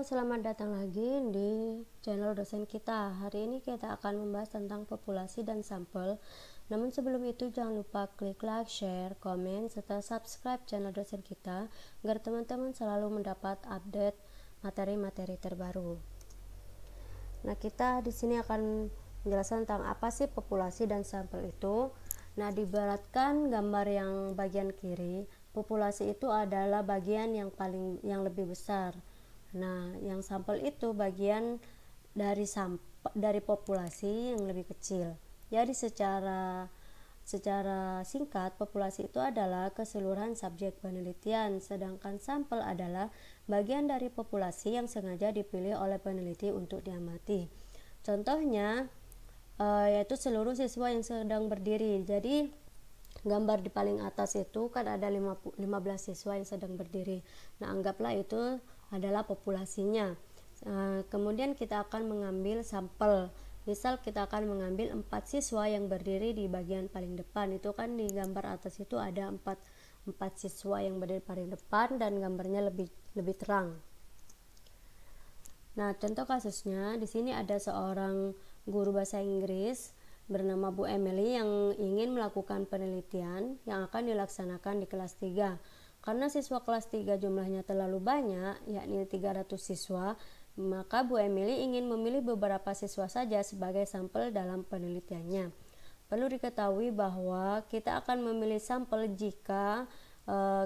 Selamat datang lagi di channel dosen kita. Hari ini kita akan membahas tentang populasi dan sampel. Namun sebelum itu jangan lupa klik like, share, komen, serta subscribe channel dosen kita agar teman-teman selalu mendapat update materi-materi terbaru. Nah, kita di sini akan menjelaskan tentang apa sih populasi dan sampel itu. Nah, diibaratkan gambar yang bagian kiri, populasi itu adalah bagian yang lebih besar. Nah, yang sampel itu bagian dari populasi yang lebih kecil. Jadi secara singkat, populasi itu adalah keseluruhan subjek penelitian, sedangkan sampel adalah bagian dari populasi yang sengaja dipilih oleh peneliti untuk diamati. Contohnya yaitu seluruh siswa yang sedang berdiri. Jadi gambar di paling atas itu kan ada 15 siswa yang sedang berdiri. Nah, anggaplah itu adalah populasinya. Kemudian kita akan mengambil sampel. Misal kita akan mengambil 4 siswa yang berdiri di bagian paling depan. Itu kan di gambar atas itu ada 4 siswa yang berdiri paling depan dan gambarnya lebih terang. Nah, contoh kasusnya di sini ada seorang guru bahasa Inggris bernama Bu Emily yang ingin melakukan penelitian yang akan dilaksanakan di kelas 3. Karena siswa kelas 3 jumlahnya terlalu banyak, yakni 300 siswa, maka Bu Emily ingin memilih beberapa siswa saja sebagai sampel dalam penelitiannya. Perlu diketahui bahwa kita akan memilih sampel jika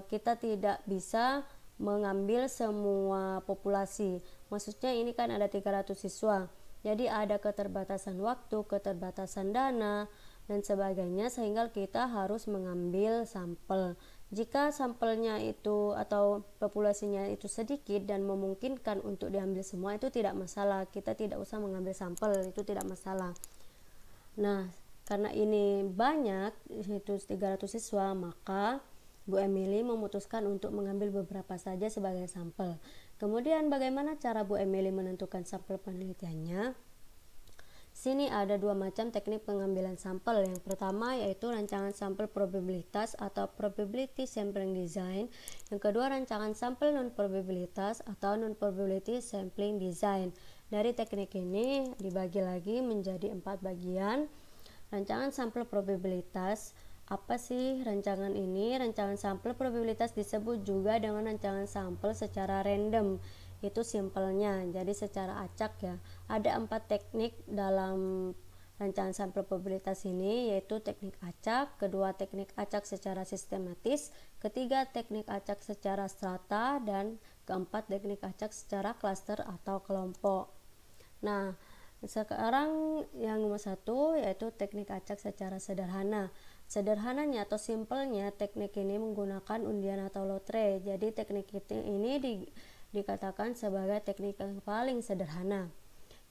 kita tidak bisa mengambil semua populasi. Maksudnya ini kan ada 300 siswa. Jadi ada keterbatasan waktu, keterbatasan dana, dan sebagainya, sehingga kita harus mengambil sampel. Jika sampelnya itu atau populasinya itu sedikit dan memungkinkan untuk diambil semua, itu tidak masalah. Kita tidak usah mengambil sampel, itu tidak masalah. Nah, karena ini banyak, itu 300 siswa, maka Bu Emily memutuskan untuk mengambil beberapa saja sebagai sampel. Kemudian bagaimana cara Bu Emily menentukan sampel penelitiannya? Sini ada 2 macam teknik pengambilan sampel. Yang pertama yaitu rancangan sampel probabilitas atau probability sampling design. Yang kedua rancangan sampel non-probabilitas atau non-probability sampling design. Dari teknik ini dibagi lagi menjadi 4 bagian. Rancangan sampel probabilitas. Apa sih rancangan ini? Rancangan sampel probabilitas disebut juga dengan rancangan sampel secara random. Itu simpelnya, jadi secara acak ya. Ada 4 teknik dalam rancangan sampel probabilitas ini, yaitu teknik acak, kedua teknik acak secara sistematis, ketiga teknik acak secara strata, dan keempat teknik acak secara klaster atau kelompok. Nah, sekarang yang nomor 1 yaitu teknik acak secara sederhana. Sederhananya atau simpelnya, teknik ini menggunakan undian atau lotre. Jadi teknik ini dikatakan sebagai teknik yang paling sederhana.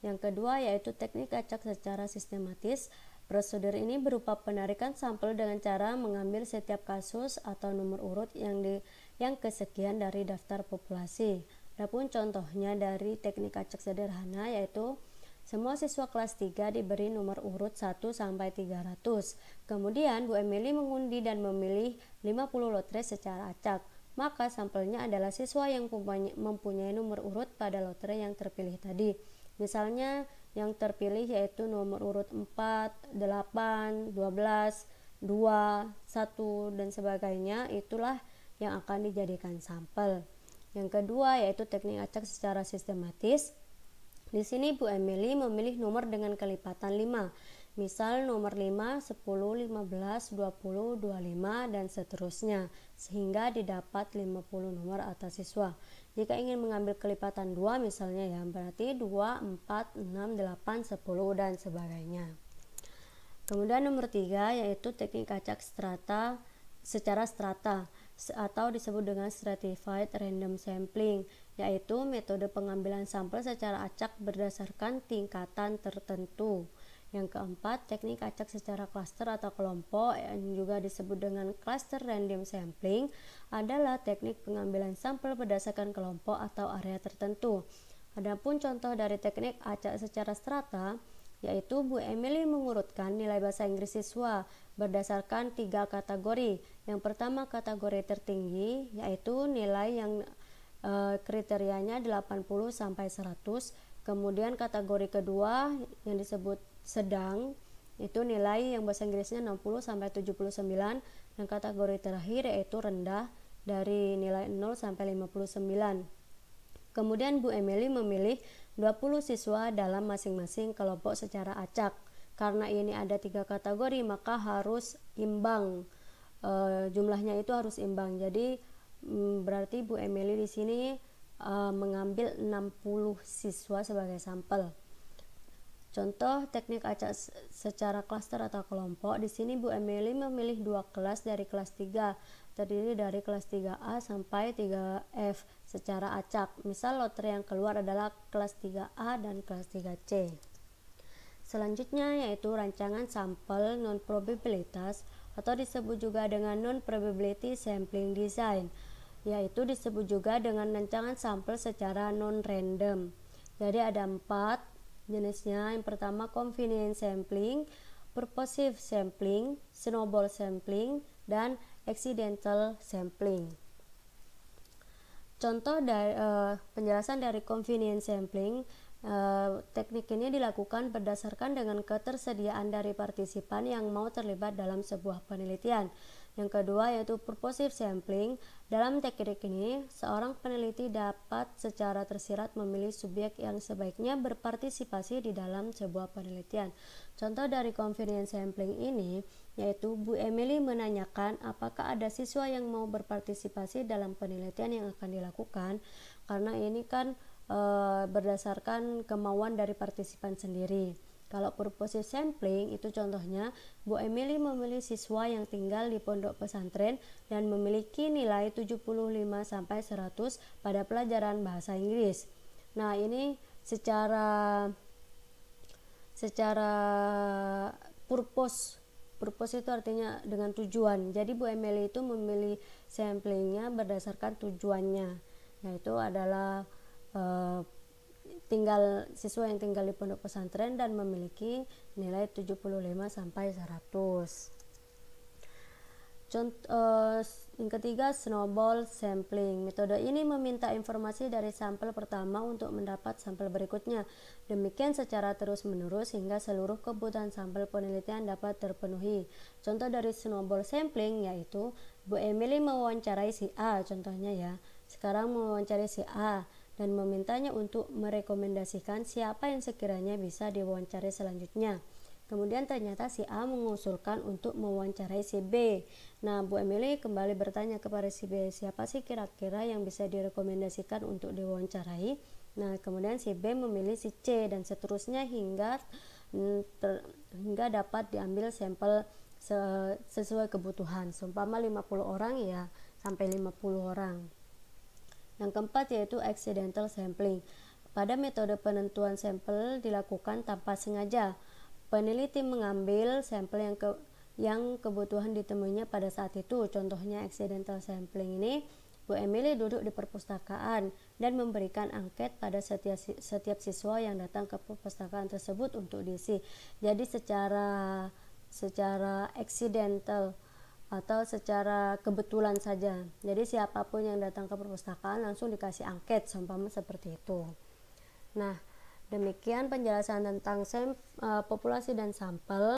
Yang kedua yaitu teknik acak secara sistematis. Prosedur ini berupa penarikan sampel dengan cara mengambil setiap kasus atau nomor urut yang kesekian dari daftar populasi. Adapun contohnya dari teknik acak sederhana yaitu semua siswa kelas 3 diberi nomor urut 1 sampai 300. Kemudian Bu Emily mengundi dan memilih 50 lotre secara acak. Maka sampelnya adalah siswa yang mempunyai nomor urut pada lotre yang terpilih tadi. Misalnya yang terpilih yaitu nomor urut 4, 8, 12, 2, 1, dan sebagainya. Itulah yang akan dijadikan sampel. Yang kedua yaitu teknik acak secara sistematis. Di sini Bu Emily memilih nomor dengan kelipatan 5. Misal nomor 5, 10, 15, 20, 25, dan seterusnya, sehingga didapat 50 nomor atas siswa. Jika ingin mengambil kelipatan 2 misalnya ya, berarti 2, 4, 6, 8, 10, dan sebagainya. Kemudian nomor 3 yaitu teknik acak secara strata atau disebut dengan stratified random sampling, yaitu metode pengambilan sampel secara acak berdasarkan tingkatan tertentu. Yang keempat, teknik acak secara klaster atau kelompok yang juga disebut dengan cluster random sampling adalah teknik pengambilan sampel berdasarkan kelompok atau area tertentu. Adapun contoh dari teknik acak secara strata yaitu Bu Emily mengurutkan nilai bahasa Inggris siswa berdasarkan 3 kategori. Yang pertama kategori tertinggi yaitu nilai yang kriterianya 80 sampai 100. Kemudian kategori kedua yang disebut sedang itu nilai yang bahasa Inggrisnya 60 sampai 79, dan kategori terakhir yaitu rendah dari nilai 0 sampai 59. Kemudian Bu Emily memilih 20 siswa dalam masing-masing kelompok secara acak. Karena ini ada 3 kategori, maka harus imbang. Jumlahnya itu harus imbang. Jadi berarti Bu Emily di sini mengambil 60 siswa sebagai sampel. Contoh teknik acak secara klaster atau kelompok. Di sini Bu Emily memilih 2 kelas dari kelas 3, terdiri dari kelas 3A sampai 3F secara acak. Misal lotre yang keluar adalah kelas 3A dan kelas 3C. Selanjutnya yaitu rancangan sampel non-probabilitas atau disebut juga dengan non-probability sampling design, yaitu disebut juga dengan rancangan sampel secara non-random. Jadi ada 4 jenisnya. Yang pertama convenience sampling, purposive sampling, snowball sampling, dan accidental sampling. Contoh dari penjelasan dari convenience sampling. Teknik ini dilakukan berdasarkan dengan ketersediaan dari partisipan yang mau terlibat dalam sebuah penelitian. Yang kedua yaitu purposive sampling. Dalam teknik ini, seorang peneliti dapat secara tersirat memilih subjek yang sebaiknya berpartisipasi di dalam sebuah penelitian. Contoh dari convenience sampling ini yaitu Bu Emily menanyakan apakah ada siswa yang mau berpartisipasi dalam penelitian yang akan dilakukan, karena ini kan berdasarkan kemauan dari partisipan sendiri. Kalau purposive sampling itu contohnya Bu Emily memilih siswa yang tinggal di pondok pesantren dan memiliki nilai 75 sampai 100 pada pelajaran bahasa Inggris. Nah, ini secara purpose itu artinya dengan tujuan. Jadi Bu Emily itu memilih samplingnya berdasarkan tujuannya, yaitu adalah siswa yang tinggal di pondok pesantren dan memiliki nilai 75 sampai 100. Yang ketiga, snowball sampling. Metode ini meminta informasi dari sampel pertama untuk mendapat sampel berikutnya. Demikian secara terus-menerus hingga seluruh kebutuhan sampel penelitian dapat terpenuhi. Contoh dari snowball sampling yaitu Bu Emily mewawancarai si A, contohnya ya. Sekarang mewawancarai si A dan memintanya untuk merekomendasikan siapa yang sekiranya bisa diwawancarai selanjutnya. Kemudian ternyata si A mengusulkan untuk mewawancarai si B. Nah, Bu Emily kembali bertanya kepada si B, siapa sih kira-kira yang bisa direkomendasikan untuk diwawancarai? Nah, kemudian si B memilih si C dan seterusnya hingga dapat diambil sampel sesuai kebutuhan. Seumpama 50 orang ya sampai 50 orang. Yang keempat yaitu accidental sampling. Pada metode penentuan sampel dilakukan tanpa sengaja. Peneliti mengambil sampel yang kebutuhan ditemuinya pada saat itu. Contohnya accidental sampling ini, Bu Emily duduk di perpustakaan dan memberikan angket pada setiap siswa yang datang ke perpustakaan tersebut untuk diisi. Jadi secara accidental atau secara kebetulan saja. Jadi siapapun yang datang ke perpustakaan langsung dikasih angket, seumpama seperti itu. Nah, demikian penjelasan tentang populasi dan sampel.